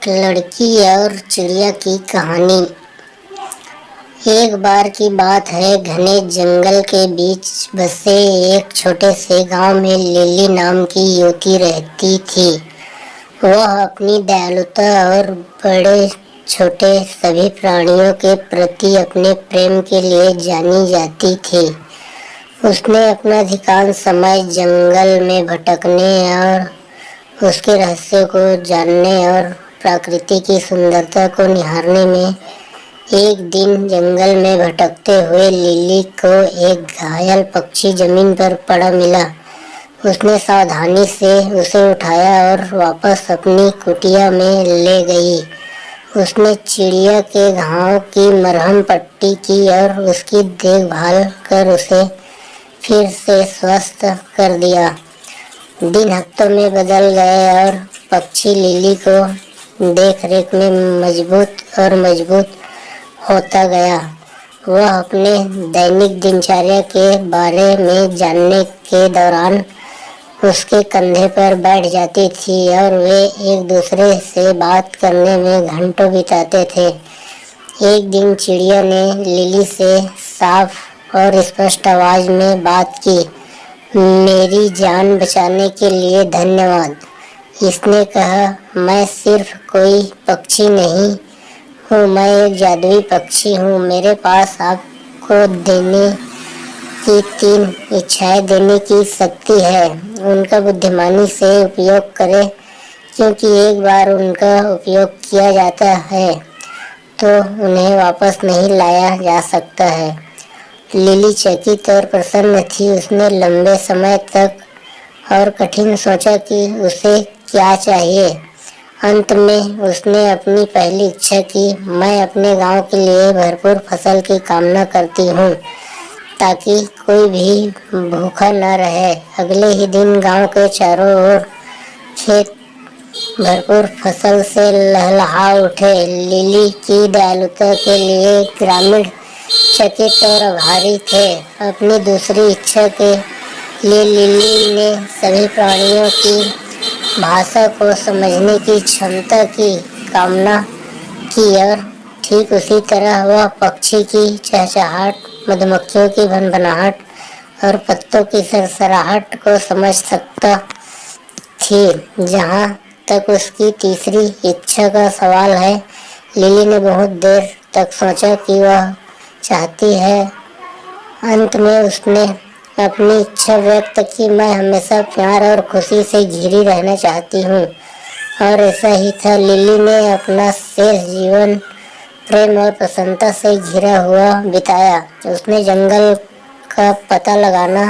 लड़की और चिड़िया की कहानी। एक बार की बात है, घने जंगल के बीच बसे एक छोटे से गांव में लिली नाम की युवती रहती थी। वह अपनी दयालुता और बड़े छोटे सभी प्राणियों के प्रति अपने प्रेम के लिए जानी जाती थी। उसने अपना अधिकांश समय जंगल में भटकने और उसके रहस्यों को जानने और प्रकृति की सुंदरता को निहारने में। एक दिन जंगल में भटकते हुए लिली को एक घायल पक्षी जमीन पर पड़ा मिला। उसने सावधानी से उसे उठाया और वापस अपनी कुटिया में ले गई। उसने चिड़िया के घाव की मरहम पट्टी की और उसकी देखभाल कर उसे फिर से स्वस्थ कर दिया। दिन हफ्तों में बदल गए और पक्षी लिली को देखरेख में मजबूत होता गया। वह अपने दैनिक दिनचर्या के बारे में जानने के दौरान उसके कंधे पर बैठ जाती थी और वे एक दूसरे से बात करने में घंटों बिताते थे। एक दिन चिड़िया ने लिली से साफ और स्पष्ट आवाज में बात की। मेरी जान बचाने के लिए धन्यवाद। इसने कहा, मैं सिर्फ कोई पक्षी नहीं हूँ, मैं एक जादुई पक्षी हूँ। मेरे पास आपको देने की 3 इच्छाएं देने की शक्ति है। उनका बुद्धिमानी से उपयोग करें, क्योंकि एक बार उनका उपयोग किया जाता है तो उन्हें वापस नहीं लाया जा सकता है। लिली चकित और प्रसन्न थी। उसने लंबे समय तक और कठिन सोचा कि उसे क्या चाहिए। अंत में उसने अपनी पहली इच्छा की। मैं अपने गांव के लिए भरपूर फसल की कामना करती हूँ, ताकि कोई भी भूखा न रहे। अगले ही दिन गांव के चारों ओर खेत भरपूर फसल से लहलहा उठे। लिली की दयालुता के लिए ग्रामीण चकित और आभारी थे। अपनी दूसरी इच्छा के लिए लिली ने सभी प्राणियों की भाषा को समझने की क्षमता की कामना की और ठीक उसी तरह वह पक्षी की चहचहाट, मधुमक्खियों की भनभनाहट और पत्तों की सरसराहट को समझ सकता थी। जहाँ तक उसकी तीसरी इच्छा का सवाल है, लिली ने बहुत देर तक सोचा कि वह चाहती है। अंत में उसने अपनी इच्छा व्यक्त की, मैं हमेशा प्यार और खुशी से घिरी रहना चाहती हूँ। और ऐसा ही था। लिली ने अपना शेष जीवन प्रेम और प्रसन्नता से घिरा हुआ बिताया। उसने जंगल का पता लगाना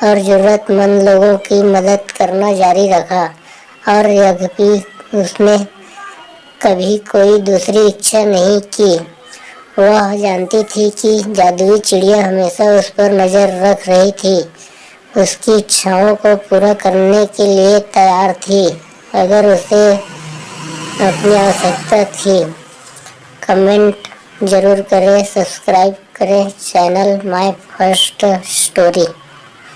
और जरूरतमंद लोगों की मदद करना जारी रखा। और यद्यपि उसने कभी कोई दूसरी इच्छा नहीं की, वह जानती थी कि जादुई चिड़िया हमेशा उस पर नजर रख रही थी, उसकी इच्छाओं को पूरा करने के लिए तैयार थी अगर उसे अपनी आवश्यकता थी। कमेंट जरूर करें, सब्सक्राइब करें चैनल माय फर्स्ट स्टोरी।